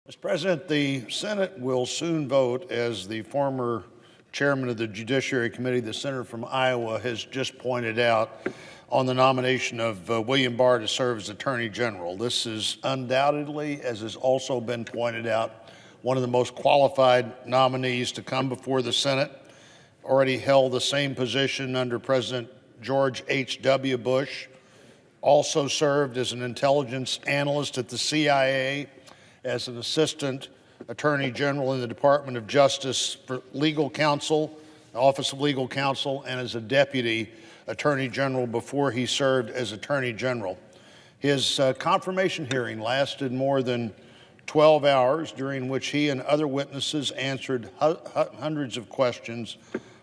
Mr. President, the Senate will soon vote, as the former chairman of the Judiciary Committee, the senator from Iowa, has just pointed out, on the nomination of William Barr to serve as Attorney General. This is undoubtedly, as has also been pointed out, one of the most qualified nominees to come before the Senate. Already held the same position under President George H.W. Bush. Also served as an intelligence analyst at the CIA, as an assistant attorney general in the Department of Justice for Legal Counsel, the Office of Legal Counsel, and as a deputy attorney general before he served as attorney general. His confirmation hearing lasted more than 12 hours, during which he and other witnesses answered hundreds of questions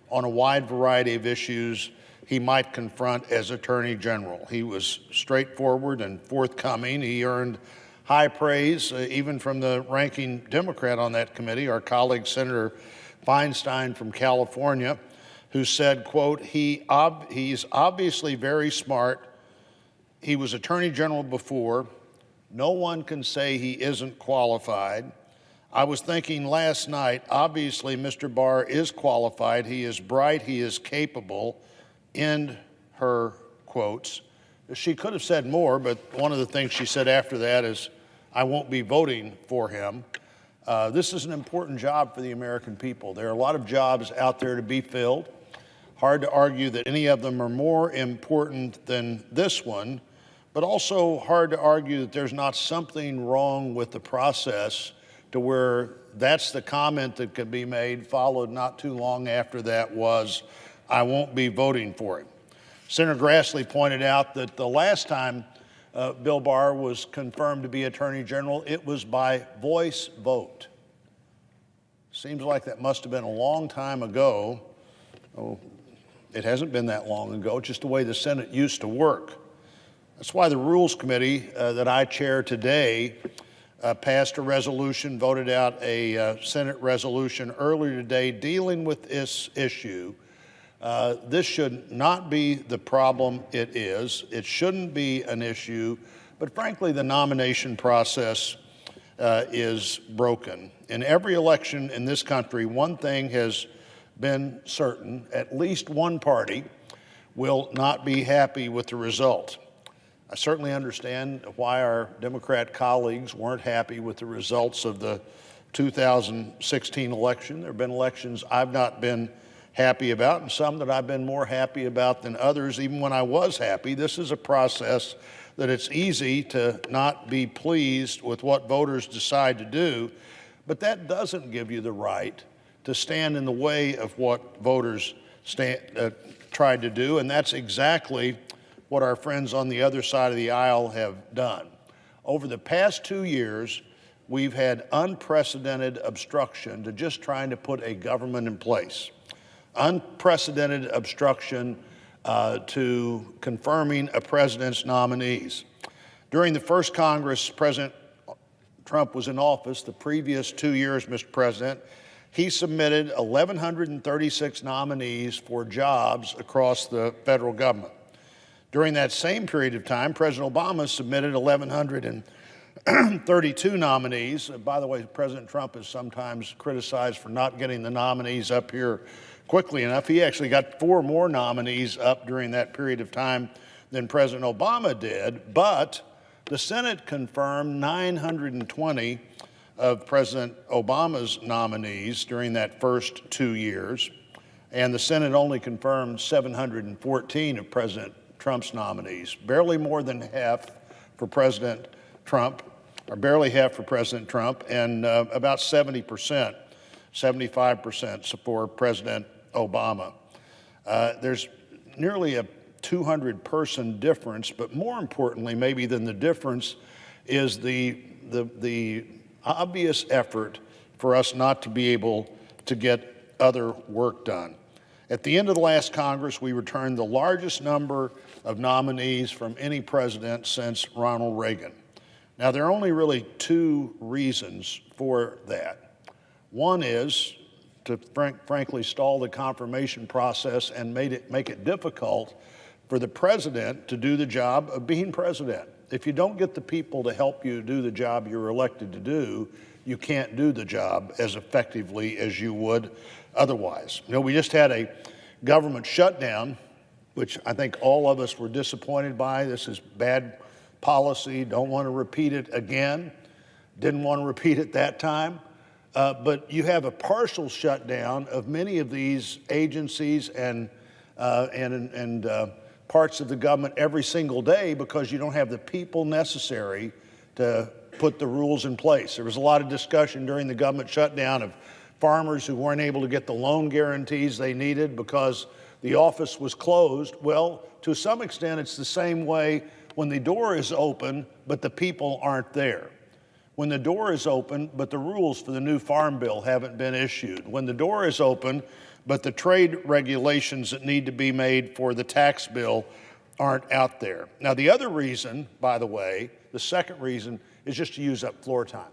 on a wide variety of issues he might confront as Attorney General. He was straightforward and forthcoming. He earned high praise, even from the ranking Democrat on that committee, our colleague Senator Feinstein from California, who said, quote, he's obviously very smart. He was Attorney General before. No one can say he isn't qualified. I was thinking last night, obviously Mr. Barr is qualified. He is bright. He is capable. End her quotes. She could have said more, but one of the things she said after that is, I won't be voting for him. This is an important job for the American people. There are a lot of jobs out there to be filled. Hard to argue that any of them are more important than this one, but also hard to argue that there's not something wrong with the process to where that's the comment that could be made, followed not too long after that was, I won't be voting for him. Senator Grassley pointed out that the last time Bill Barr was confirmed to be Attorney General, it was by voice vote. Seems like that must have been a long time ago. Oh, it hasn't been that long ago, just the way the Senate used to work. That's why the Rules Committee that I chair today passed a resolution, voted out a Senate resolution earlier today dealing with this issue. This should not be the problem it is. It shouldn't be an issue, but frankly, the nomination process is broken. In every election in this country, one thing has been certain: at least one party will not be happy with the result. I certainly understand why our Democrat colleagues weren't happy with the results of the 2016 election. There have been elections I've not been happy about, and some that I've been more happy about than others, even when I was happy. This is a process that it's easy to not be pleased with what voters decide to do, but that doesn't give you the right to stand in the way of what voters tried to do, and that's exactly what our friends on the other side of the aisle have done. Over the past 2 years, we've had unprecedented obstruction to just trying to put a government in place. Unprecedented obstruction to confirming a president's nominees. During the first Congress President Trump was in office, the previous 2 years, Mr. President, he submitted 1,136 nominees for jobs across the federal government. During that same period of time, President Obama submitted 1,132 nominees. By the way, President Trump is sometimes criticized for not getting the nominees up here quickly enough. He actually got 4 more nominees up during that period of time than President Obama did, but the Senate confirmed 920 of President Obama's nominees during that first 2 years, and the Senate only confirmed 714 of President Trump's nominees, barely more than half for President Trump, or barely half for President Trump, and about 70%, 75% for President Obama. There's nearly a 200-person difference, but more importantly, maybe than the difference, is the obvious effort for us not to be able to get other work done. At the end of the last Congress, we returned the largest number of nominees from any president since Ronald Reagan. Now, there are only really 2 reasons for that. One is to frankly stall the confirmation process and make it difficult for the president to do the job of being president. If you don't get the people to help you do the job you're elected to do, you can't do the job as effectively as you would otherwise. You know, we just had a government shutdown, which I think all of us were disappointed by. This is bad policy. Don't want to repeat it again. Didn't want to repeat it that time. But you have a partial shutdown of many of these agencies and parts of the government every single day because you don't have the people necessary to put the rules in place. There was a lot of discussion during the government shutdown of farmers who weren't able to get the loan guarantees they needed because the office was closed. Well, to some extent, it's the same way when the door is open, but the people aren't there. When the door is open, but the rules for the new farm bill haven't been issued. When the door is open, but the trade regulations that need to be made for the tax bill aren't out there. Now, the other reason, by the way, the second reason, is just to use up floor time.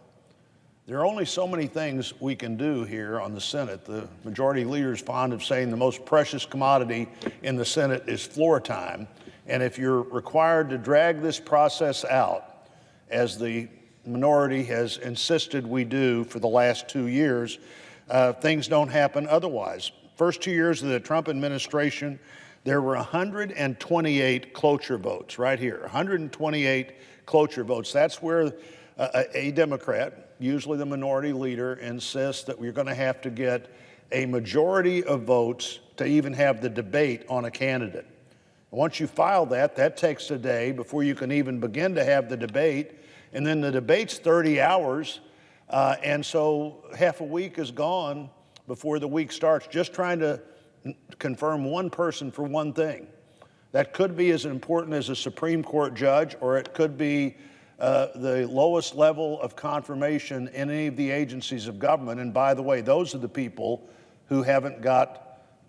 There are only so many things we can do here on the Senate. The majority leader is fond of saying the most precious commodity in the Senate is floor time. And if you're required to drag this process out, as the minority has insisted we do for the last 2 years, things don't happen otherwise. First 2 years of the Trump administration, there were 128 cloture votes right here, 128 cloture votes. That's where a Democrat, usually the minority leader, insists that we're going to have to get a majority of votes to even have the debate on a candidate. Once you file that, that takes a day before you can even begin to have the debate. And then the debate's 30 hours. And so half a week is gone before the week starts, just trying to confirm one person for one thing. That could be as important as a Supreme Court judge, or it could be the lowest level of confirmation in any of the agencies of government. And by the way, those are the people who haven't got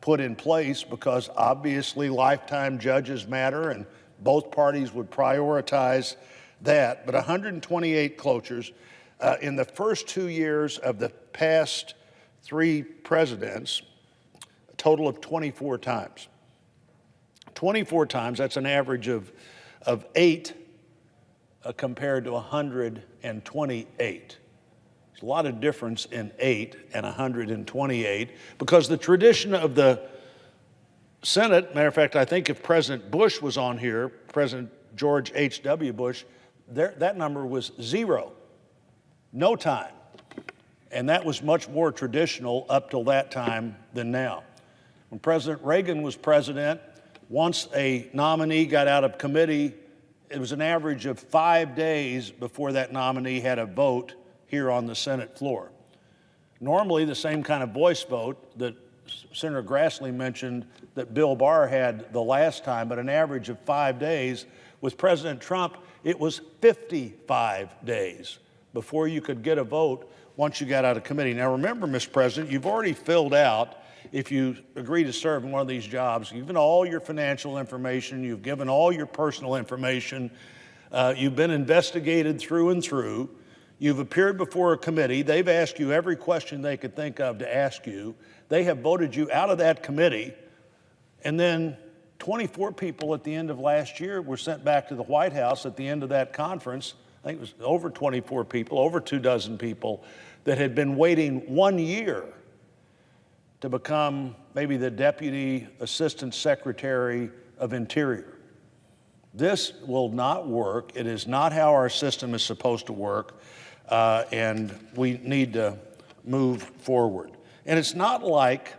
put in place because obviously lifetime judges matter and both parties would prioritize that. But 128 clochures in the first 2 years of the past 3 presidents, a total of 24 times. 24 times, that's an average of 8 compared to 128. There's a lot of difference in 8 and 128 because the tradition of the Senate, matter of fact, I think if President Bush was on here, President George H.W. Bush, that number was 0, no time. And that was much more traditional up till that time than now. When President Reagan was president, once a nominee got out of committee, it was an average of 5 days before that nominee had a vote here on the Senate floor. Normally, the same kind of voice vote that Senator Grassley mentioned that Bill Barr had the last time, but an average of 5 days. With President Trump, it was 55 days before you could get a vote once you got out of committee. Now remember, Mr. President, you've already filled out, if you agree to serve in one of these jobs, you've given all your financial information, you've given all your personal information, you've been investigated through and through, you've appeared before a committee, they've asked you every question they could think of to ask you, they have voted you out of that committee, and then 24 people at the end of last year were sent back to the White House at the end of that conference. I think it was over 24 people, over 24 people that had been waiting 1 year to become maybe the Deputy Assistant Secretary of Interior. This will not work. It is not how our system is supposed to work, and we need to move forward. And it's not like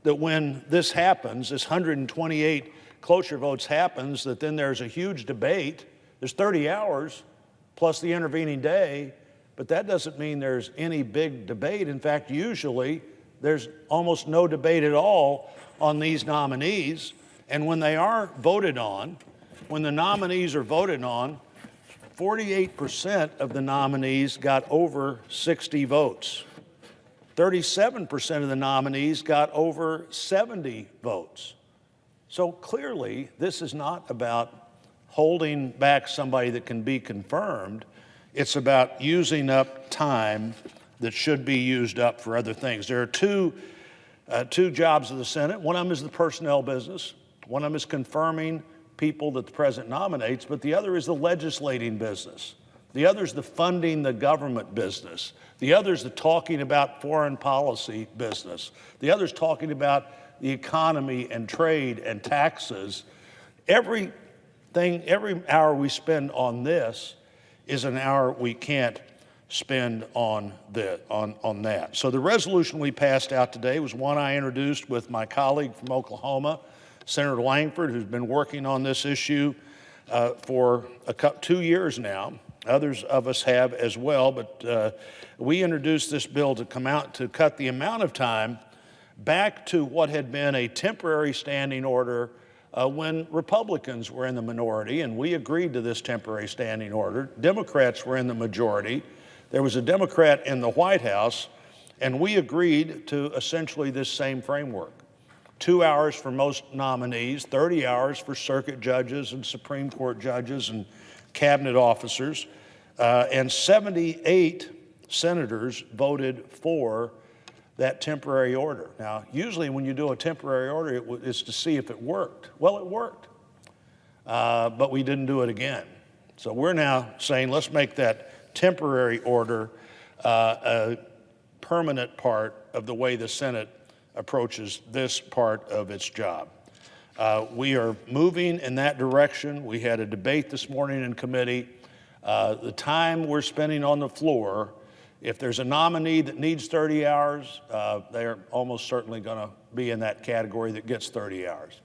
that when this happens, this 128 cloture votes happens, that then there's a huge debate. There's 30 hours plus the intervening day, but that doesn't mean there's any big debate. In fact, usually there's almost no debate at all on these nominees. And when they are voted on, when the nominees are voted on, 48% of the nominees got over 60 votes. 37% of the nominees got over 70 votes. So clearly, this is not about holding back somebody that can be confirmed. It's about using up time that should be used up for other things. There are two jobs of the Senate. One of them is the personnel business. One of them is confirming people that the president nominates, but the other is the legislating business. The other is the funding the government business. The other is the talking about foreign policy business. The other is talking about the economy and trade and taxes. Every hour we spend on this is an hour we can't spend on that. So the resolution we passed out today was one I introduced with my colleague from Oklahoma, Senator Lankford, who's been working on this issue for 2 years now. Others of us have as well, but we introduced this bill to cut the amount of time back to what had been a temporary standing order when Republicans were in the minority, and we agreed to this temporary standing order. Democrats were in the majority. There was a Democrat in the White House, and we agreed to essentially this same framework. 2 hours for most nominees, 30 hours for circuit judges and Supreme Court judges and cabinet officers, and 78 senators voted for that temporary order. Now, usually when you do a temporary order, it's to see if it worked. Well, it worked, but we didn't do it again. So we're now saying let's make that temporary order a permanent part of the way the Senate approaches this part of its job. We are moving in that direction. We had a debate this morning in committee. The time we're spending on the floor, if there's a nominee that needs 30 hours, they're almost certainly going to be in that category that gets 30 hours.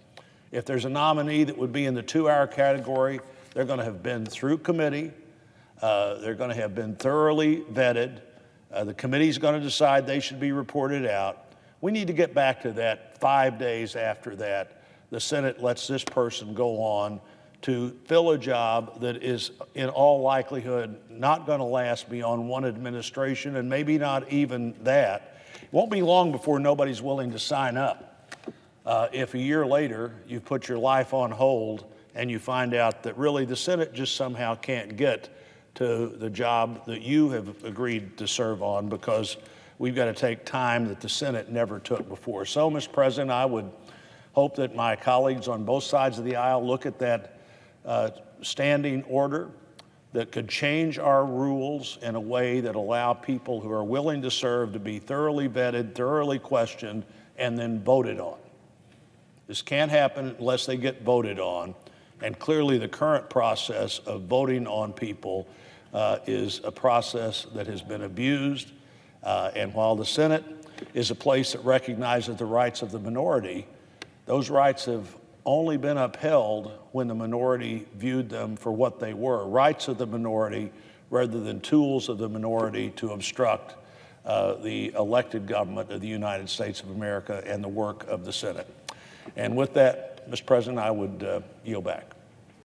If there's a nominee that would be in the 2-hour category, they're going to have been through committee. They're going to have been thoroughly vetted. The committee's going to decide they should be reported out. We need to get back to that 5 days after that. The Senate lets this person go on to fill a job that is, in all likelihood, not going to last beyond one administration, and maybe not even that. It won't be long before nobody's willing to sign up. If a year later you put your life on hold and you find out that really the Senate just somehow can't get to the job that you have agreed to serve on because we've got to take time that the Senate never took before. So, Mr. President, I would hope that my colleagues on both sides of the aisle look at that standing order that could change our rules in a way that allow people who are willing to serve to be thoroughly vetted, thoroughly questioned, and then voted on. This can't happen unless they get voted on, and clearly the current process of voting on people is a process that has been abused, and while the Senate is a place that recognizes the rights of the minority, those rights have only been upheld when the minority viewed them for what they were, rights of the minority rather than tools of the minority to obstruct the elected government of the United States of America and the work of the Senate. And with that, Mr. President, I would yield back.